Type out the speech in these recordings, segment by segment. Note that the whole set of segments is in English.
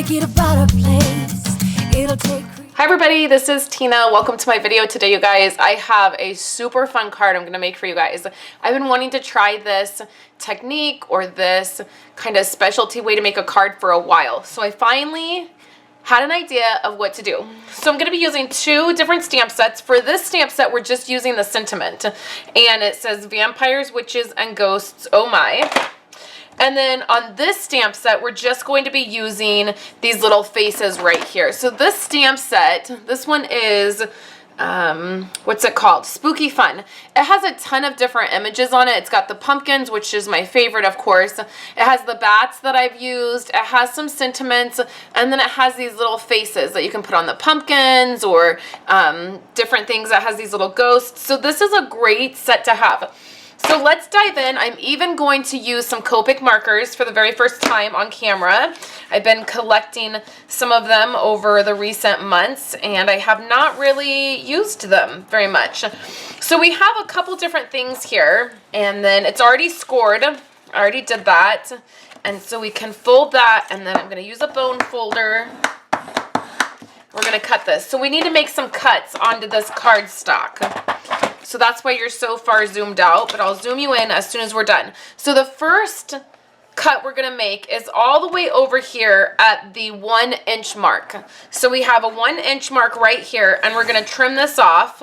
make it a better place. It'll take... Hi everybody, this is Tina. Welcome to my video today, you guys. I have a super fun card I'm gonna make for you guys. I've been wanting to try this technique or this kind of specialty way to make a card for a while. So I finally had an idea of what to do. So I'm gonna be using two different stamp sets. For this stamp set, we're just using the sentiment. And it says vampires, witches, and ghosts, oh my. And then on this stamp set, we're just going to be using these little faces right here. So this stamp set, this one is, what's it called? Spooky Fun. It has a ton of different images on it. It's got the pumpkins, which is my favorite, of course. It has the bats that I've used. It has some sentiments. And then it has these little faces that you can put on the pumpkins or different things that has these little ghosts. So this is a great set to have. So let's dive in. I'm even going to use some Copic markers for the very first time on camera. I've been collecting some of them over the recent months and I have not really used them very much. So we have a couple different things here and then it's already scored. I already did that. And so we can fold that and then I'm going to use a bone folder. We're going to cut this. So we need to make some cuts onto this cardstock. So that's why you're so far zoomed out, but I'll zoom you in as soon as we're done. So the first cut we're gonna make is all the way over here at the 1 inch mark. So we have a 1 inch mark right here and we're gonna trim this off.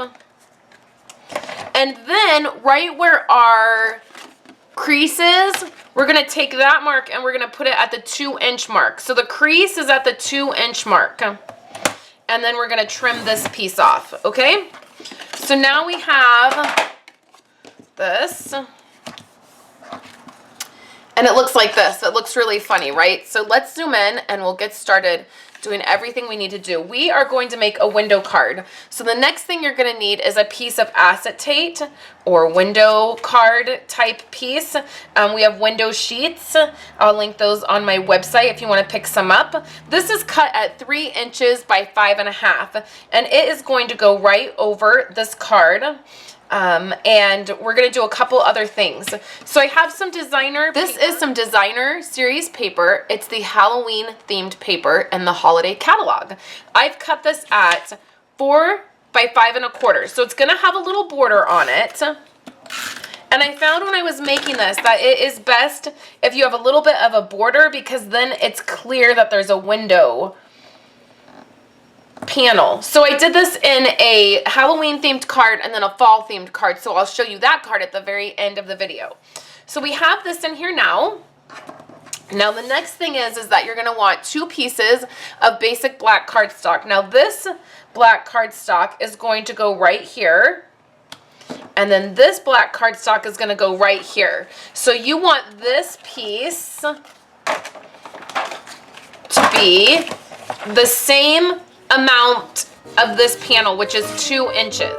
And then right where our crease is, we're gonna take that mark and we're gonna put it at the 2 inch mark. So the crease is at the 2 inch mark. And then we're gonna trim this piece off, okay? So now we have this, and it looks like this. It looks really funny, right? So let's zoom in and we'll get started doing everything we need to do. We are going to make a window card. So the next thing you're gonna need is a piece of acetate or window card type piece. We have window sheets. I'll link those on my website if you wanna pick some up. This is cut at 3 inches by 5.5, and it is going to go right over this card. And we're going to do a couple other things. So I have some designer. This is some designer series paper. It's the Halloween themed paper in the holiday catalog. I've cut this at 4 by 5.25. So it's going to have a little border on it. And I found when I was making this that it is best if you have a little bit of a border because then it's clear that there's a window panel. So I did this in a Halloween themed card and then a fall themed card. So I'll show you that card at the very end of the video. So we have this in here now. Now the next thing is that you're going to want 2 pieces of basic black cardstock. Now this black cardstock is going to go right here. And then this black cardstock is going to go right here. So you want this piece to be the same amount of this panel, which is 2 inches.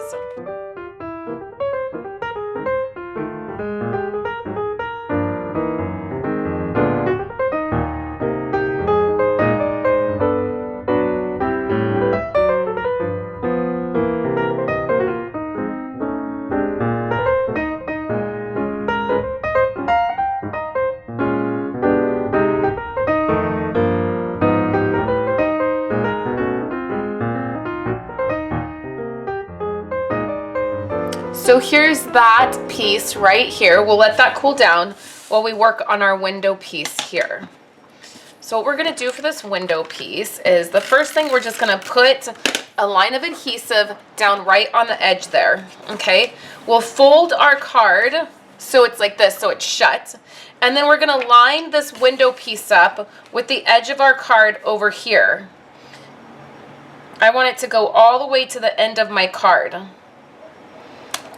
So here's that piece right here. We'll let that cool down while we work on our window piece here. So what we're gonna do for this window piece is the first thing we're just gonna put a line of adhesive down right on the edge there, okay? We'll fold our card so it's like this, so it's shut. And then we're gonna line this window piece up with the edge of our card over here. I want it to go all the way to the end of my card.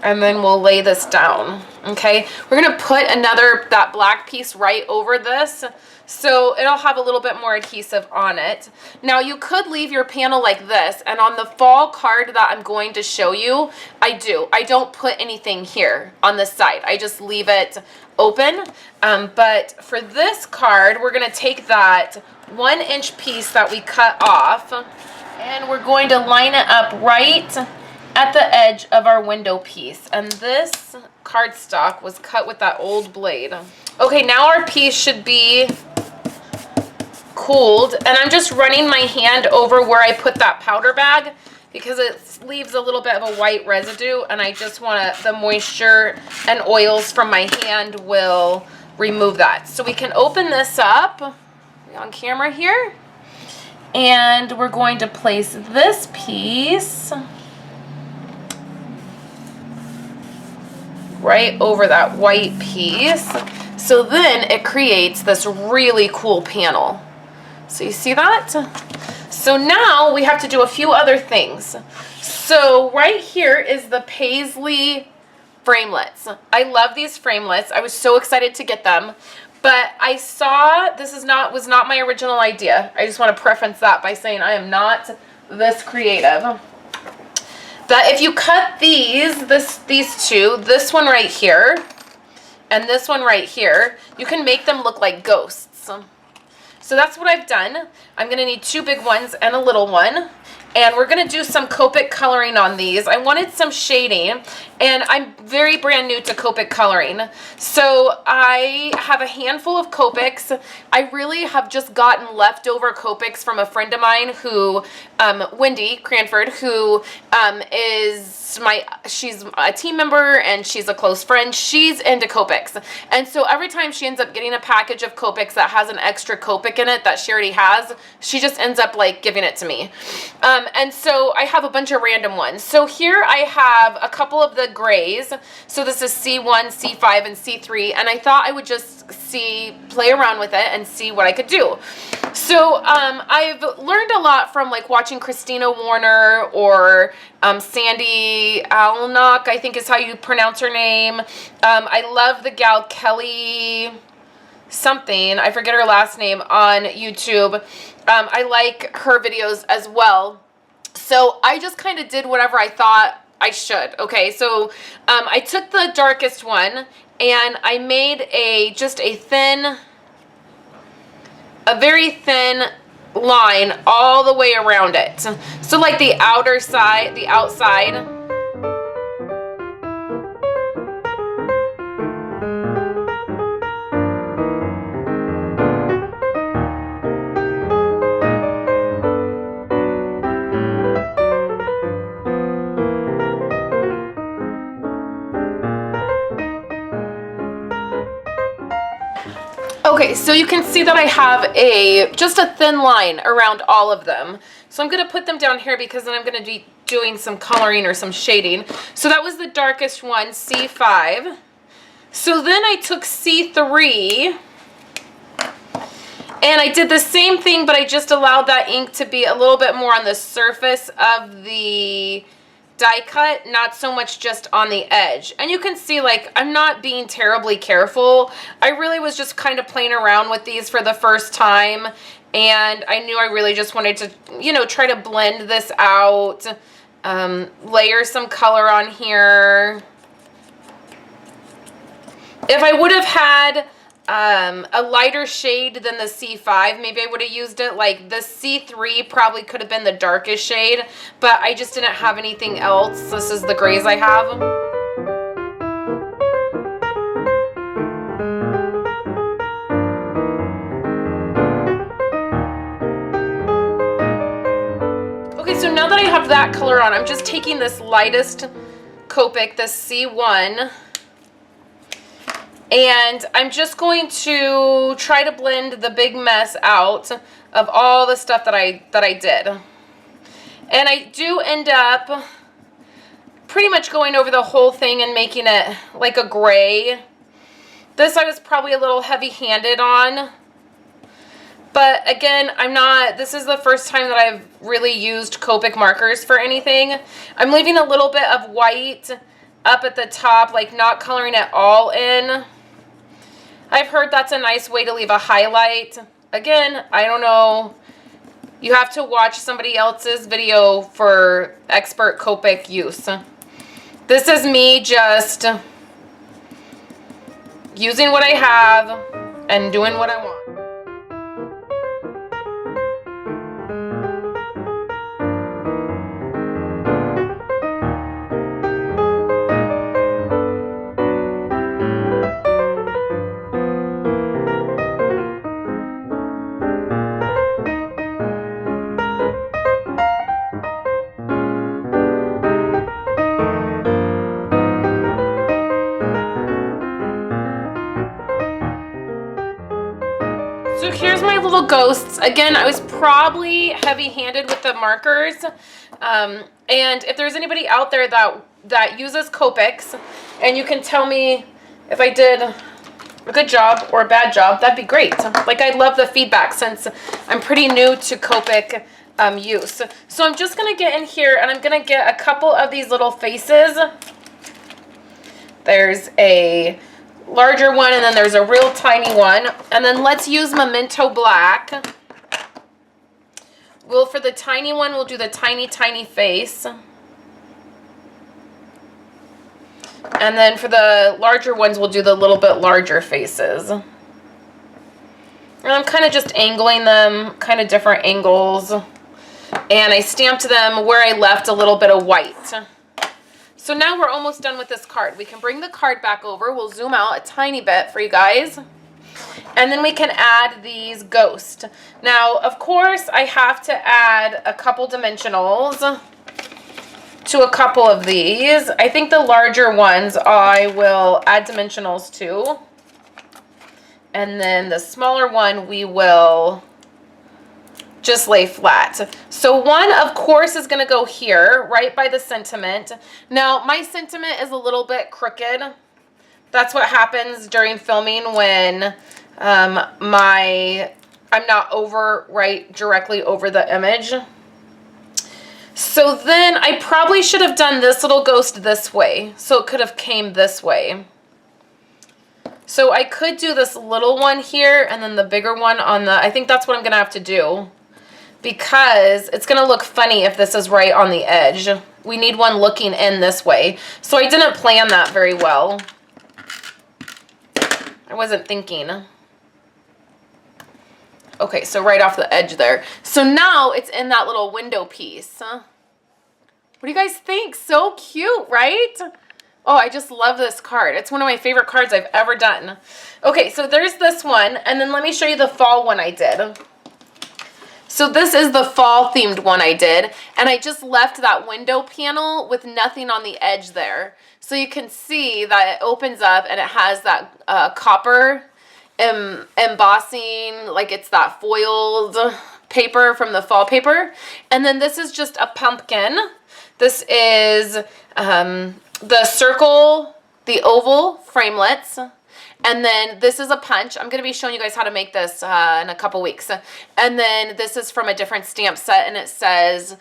And then we'll lay this down, okay? We're gonna put that black piece right over this so it'll have a little bit more adhesive on it. Now you could leave your panel like this, and on the fall card that I'm going to show you, I don't put anything here on this side. I just leave it open. But for this card, we're gonna take that 1 inch piece that we cut off and we're going to line it up right at the edge of our window piece. And this cardstock was cut with that old blade. Okay, now our piece should be cooled, and I'm just running my hand over where I put that powder bag because it leaves a little bit of a white residue, and I just want to, the moisture and oils from my hand will remove that. So we can open this up on camera here, and we're going to place this piece right over that white piece. So then it creates this really cool panel. So you see that? So now we have to do a few other things. So right here is the paisley framelets. I love these framelets. I was so excited to get them. But I saw, this was not my original idea. I just want to preference that by saying I am not this creative. That if you cut these two, this one right here and this one right here, you can make them look like ghosts. So that's what I've done. I'm going to need 2 big ones and a little one. And we're going to do some Copic coloring on these. I wanted some shading, and I'm very brand new to Copic coloring. So I have a handful of Copics. I really have just gotten leftover Copics from a friend of mine who, Wendy Cranford, who she's a team member and she's a close friend. She's into Copics. And so every time she ends up getting a package of Copics that has an extra Copic in it that she already has, she just ends up like giving it to me. And so I have a bunch of random ones. So here I have a couple of the grays. So this is C1, C5, and C3. And I thought I would just play around with it and see what I could do. So I've learned a lot from like watching Christina Warner or Sandy Alnock, I think is how you pronounce her name. I love the gal Kelly something, I forget her last name, on YouTube. I like her videos as well. So I just kind of did whatever I thought I should. Okay, so I took the darkest one and I made just a very thin line all the way around it. So like the outside. Okay, so you can see that I have just a thin line around all of them. So I'm going to put them down here because then I'm going to be doing some coloring or some shading. So that was the darkest one, C5. So then I took C3 and I did the same thing, but I just allowed that ink to be a little bit more on the surface of the die cut, not so much just on the edge. And you can see, like, I'm not being terribly careful. I really was just kind of playing around with these for the first time, and I knew I really just wanted to, you know, try to blend this out, layer some color on here. If I would have had a lighter shade than the C5, maybe I would have used it. Like the C3 probably could have been the darkest shade, but I just didn't have anything else. This is the grays I have. Okay, so now that I have that color on, I'm just taking this lightest Copic, this C1, and I'm just going to try to blend the big mess out of all the stuff that I did. And I do end up pretty much going over the whole thing and making it like a gray. This I was probably a little heavy-handed on. But again, this is the first time that I've really used Copic markers for anything. I'm leaving a little bit of white up at the top, like not coloring it all in. I've heard that's a nice way to leave a highlight. Again, I don't know. You have to watch somebody else's video for expert Copic use. This is me just using what I have and doing what I want. little ghosts. Again, I was probably heavy-handed with the markers. And if there's anybody out there that uses Copics, and you can tell me if I did a good job or a bad job, that'd be great. Like, I'd love the feedback since I'm pretty new to Copic use. So I'm just going to get in here and I'm going to get a couple of these little faces. There's a larger one and then there's a real tiny one. And then let's use Memento Black. Well, for the tiny one, we'll do the tiny, tiny face. And then for the larger ones, we'll do the little bit larger faces. And I'm kind of just angling them, kind of different angles. And I stamped them where I left a little bit of white. So now we're almost done with this card. We can bring the card back over. We'll zoom out a tiny bit for you guys. And then we can add these ghosts. Now, of course, I have to add a couple dimensionals to a couple of these. I think the larger ones I will add dimensionals to. And then the smaller one we will just lay flat. So one, of course, is going to go here, right by the sentiment. Now, my sentiment is a little bit crooked. That's what happens during filming when I'm not right directly over the image. So then I probably should have done this little ghost this way. So it could have came this way. So I could do this little one here and then the bigger one on the, I think that's what I'm going to have to do. Because it's going to look funny if this is right on the edge. We need one looking in this way. So I didn't plan that very well. I wasn't thinking. Okay, so right off the edge there. So now it's in that little window piece. What do you guys think? So cute, right? Oh, I just love this card. It's one of my favorite cards I've ever done. Okay, so there's this one. And then let me show you the fall one I did. So this is the fall themed one I did, and I just left that window panel with nothing on the edge there. So you can see that it opens up and it has that copper embossing, like it's that foiled paper from the fall paper. And then this is just a pumpkin. This is the circle, the oval framelits. And then this is a punch. I'm going to be showing you guys how to make this in a couple weeks. And then this is from a different stamp set, and it says,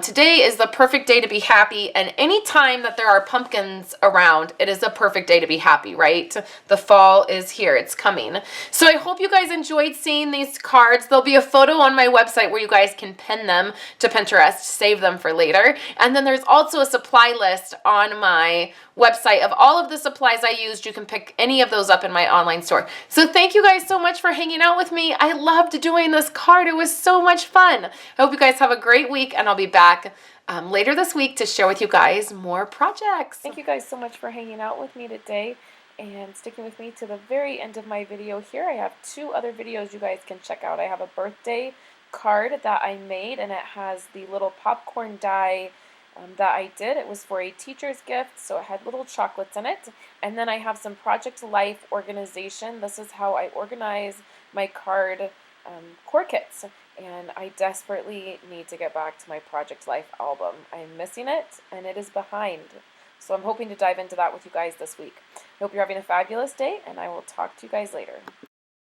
today is the perfect day to be happy, and any time that there are pumpkins around, it is a perfect day to be happy, right? The fall is here. It's coming. So I hope you guys enjoyed seeing these cards. There'll be a photo on my website where you guys can pin them to Pinterest, save them for later. And then there's also a supply list on my website of all of the supplies I used. You can pick any of those up in my online store. So thank you guys so much for hanging out with me. I loved doing this card. It was so much fun. I hope you guys have a great week, and I'll be back later this week to share with you guys more projects. Thank you guys so much for hanging out with me today and sticking with me to the very end of my video here. I have 2 other videos you guys can check out. I have a birthday card that I made, and it has the little popcorn die that I did. It was for a teacher's gift, so it had little chocolates in it. And then I have some Project Life organization. This is how I organize my card core kits. And I desperately need to get back to my Project Life album. I'm missing it, and it is behind. So I'm hoping to dive into that with you guys this week. I hope you're having a fabulous day, and I will talk to you guys later.